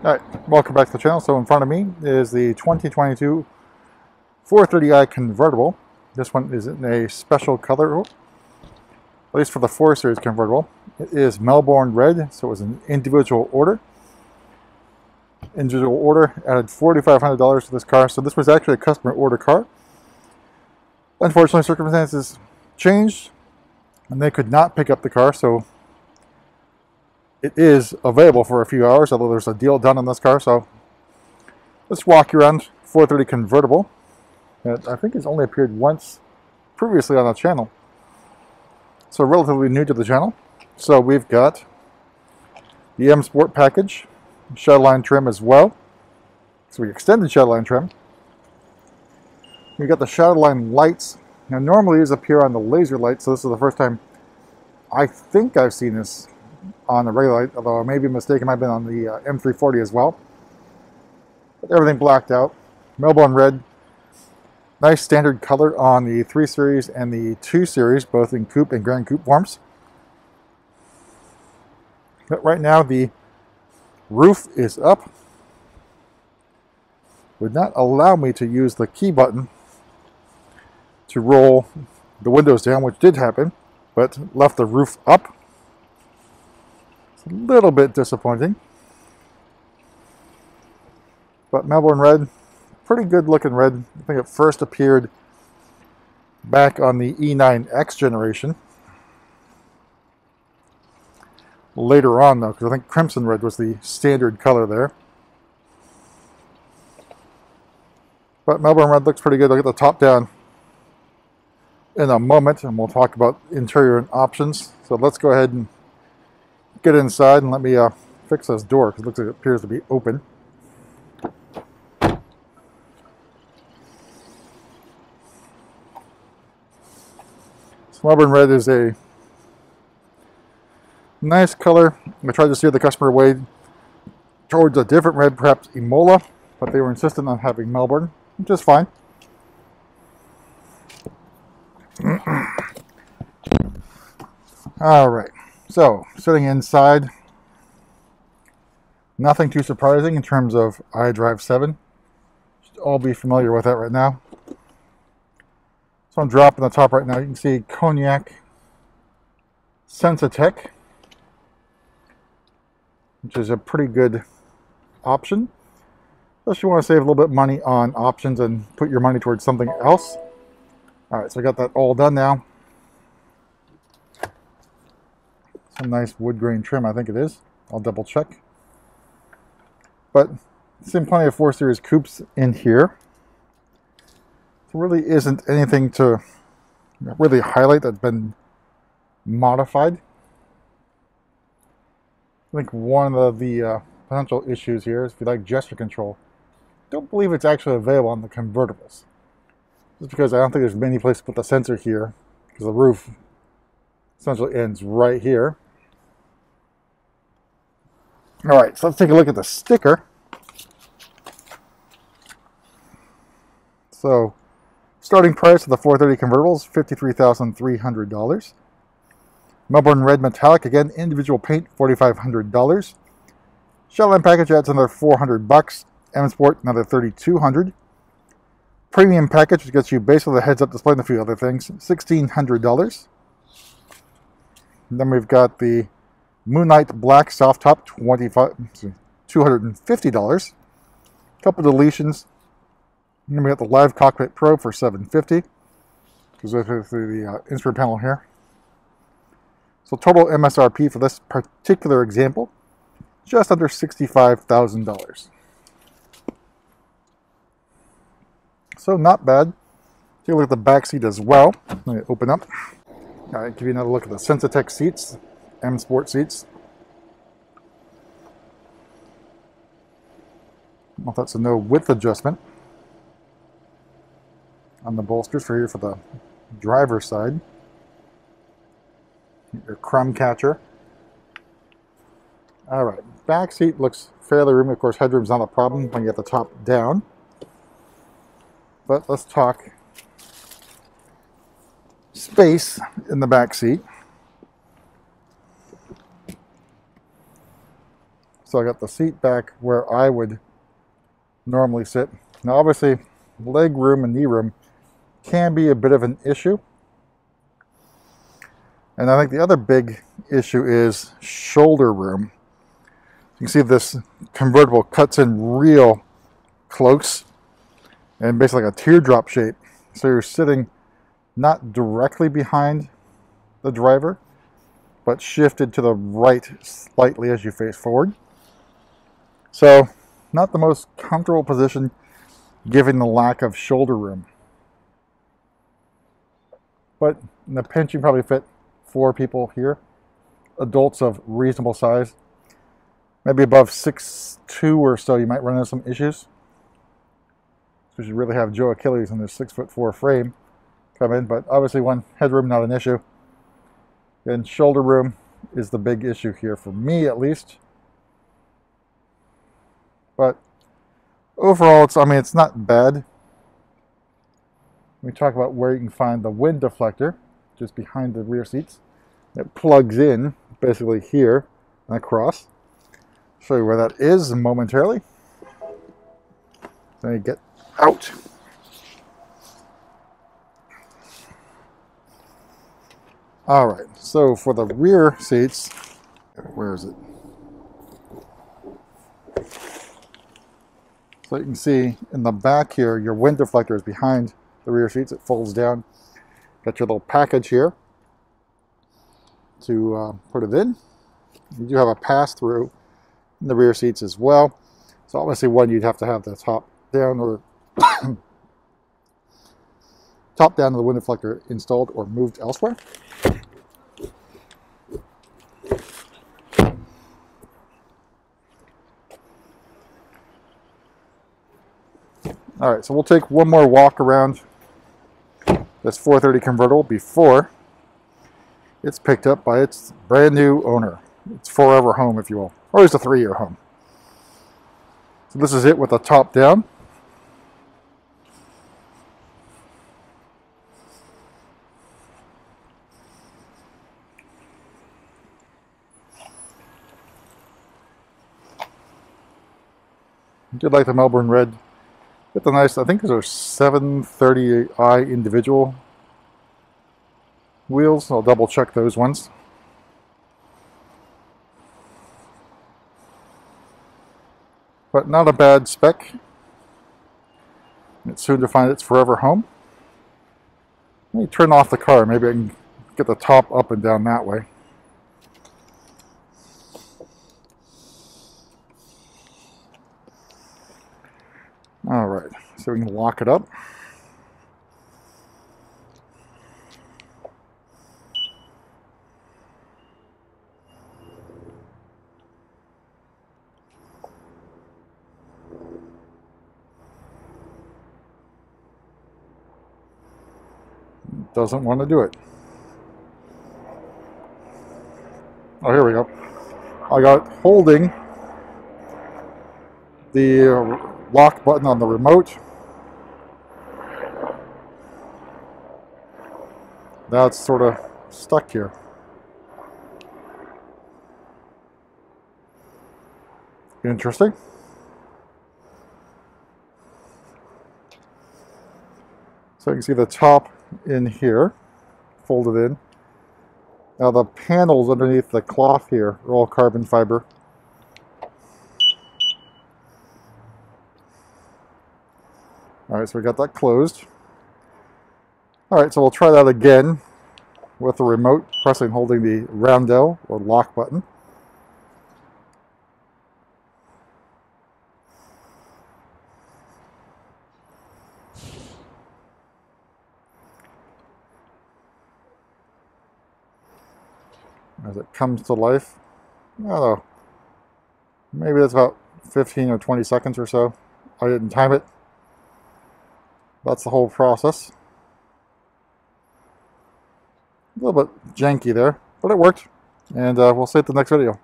Alright, welcome back to the channel. So in front of me is the 2022 430i Convertible. This one is in a special color, at least for the 4 Series Convertible. It is Melbourne red, so it was an individual order. Individual order added $4,500 to this car, so this was actually a customer order car. Unfortunately, circumstances changed, and they could not pick up the car, so it is available for a few hours, although there's a deal done on this car. So let's walk you around 430 Convertible. That I think has only appeared once previously on the channel. So relatively new to the channel. So we've got the M Sport package, Shadowline trim as well. So we extended Shadowline trim. We've got the Shadowline lights. Now normally these appear on the laser light, so this is the first time I think I've seen this on the regular light, although I may be mistaken, I've been on the M340 as well. But everything blacked out. Melbourne red. Nice standard color on the 3 Series and the 2 Series, both in coupe and Grand Coupe forms. But right now the roof is up. Would not allow me to use the key button to roll the windows down, which did happen, but left the roof up. A little bit disappointing, but Melbourne red, pretty good looking red. I think it first appeared back on the E9X generation. Later on though, because I think crimson red was the standard color there. But Melbourne red looks pretty good. I'll get the top down in a moment, and we'll talk about interior and options. So let's go ahead and get inside and let me fix this door, because it looks like it appears to be open. So Melbourne red is a nice color. I tried to steer the customer away towards a different red, perhaps Emola, but they were insistent on having Melbourne, which is fine. All right. So, sitting inside, nothing too surprising in terms of iDrive 7. Should all be familiar with that right now. So I'm dropping the top right now. You can see Cognac Sensatech, which is a pretty good option. Unless you want to save a little bit of money on options and put your money towards something else. All right, so I got that all done now. Some nice wood grain trim, I think it is. I'll double check. But seen plenty of 4 Series coupes in here. There really isn't anything to really highlight that's been modified. I think one of the potential issues here is if you like gesture control. I don't believe it's actually available on the convertibles. Just because I don't think there's many places to put the sensor here, because the roof essentially ends right here. All right, so let's take a look at the sticker. So, starting price of the 430 convertible is $53,300. Melbourne red metallic, again, individual paint, $4,500. Shadowline package adds another $400. M Sport, another $3,200. Premium package, which gets you basically the heads-up display and a few other things, $1,600. Then we've got the Moonlight Black Soft Top, $250. Couple deletions. And then we got the Live Cockpit Pro for $750. Goes through the instrument panel here. So total MSRP for this particular example, just under $65,000. So not bad. Take a look at the back seat as well. Let me open up. All right, give you another look at the Sensatech seats. M Sport seats. Well, that's a no width adjustment on the bolsters for here for the driver's side. Your crumb catcher. All right, back seat looks fairly roomy. Of course, headroom's not a problem when you get the top down. But let's talk space in the back seat. So I got the seat back where I would normally sit. Now obviously leg room and knee room can be a bit of an issue. And I think the other big issue is shoulder room. You can see this convertible cuts in real close and basically like a teardrop shape. So you're sitting not directly behind the driver, but shifted to the right slightly as you face forward. So not the most comfortable position given the lack of shoulder room. But in the pinch you can probably fit 4 people here, adults of reasonable size. Maybe above 6'2" or so you might run into some issues. Because you really have Joe Achilles in this 6'4" frame come in, but obviously one headroom, not an issue. And shoulder room is the big issue here for me at least. But overall, it's not bad. We talk about where you can find the wind deflector, just behind the rear seats. It plugs in basically here and across. Show you where that is momentarily. Then you get out. All right, so for the rear seats, where is it? So you can see in the back here, your wind deflector is behind the rear seats. It folds down. Got your little package here to put it in. You do have a pass-through in the rear seats as well. So obviously one, you'd have to have the top down or top down of the wind deflector installed or moved elsewhere. All right, so we'll take one more walk around this 430 convertible before it's picked up by its brand new owner. It's forever home, if you will, or it's a 3-year home. So this is it with the top down. I did like the Melbourne red. Get the nice, I think these are 730i individual wheels. I'll double check those ones. But not a bad spec. It's soon to find its forever home. Let me turn off the car. Maybe I can get the top up and down that way. All right, so we can lock it up. Doesn't want to do it. Oh, here we go. I got holding the lock button on the remote. That's sort of stuck here. Interesting. So you can see the top in here, folded in. Now the panels underneath the cloth here are all carbon fiber. All right, so we got that closed. All right, so we'll try that again with the remote, pressing, holding the roundel or lock button. As it comes to life, I don't know, maybe that's about 15 or 20 seconds or so. I didn't time it. That's the whole process. A little bit janky there, but it worked. And we'll see you at the next video.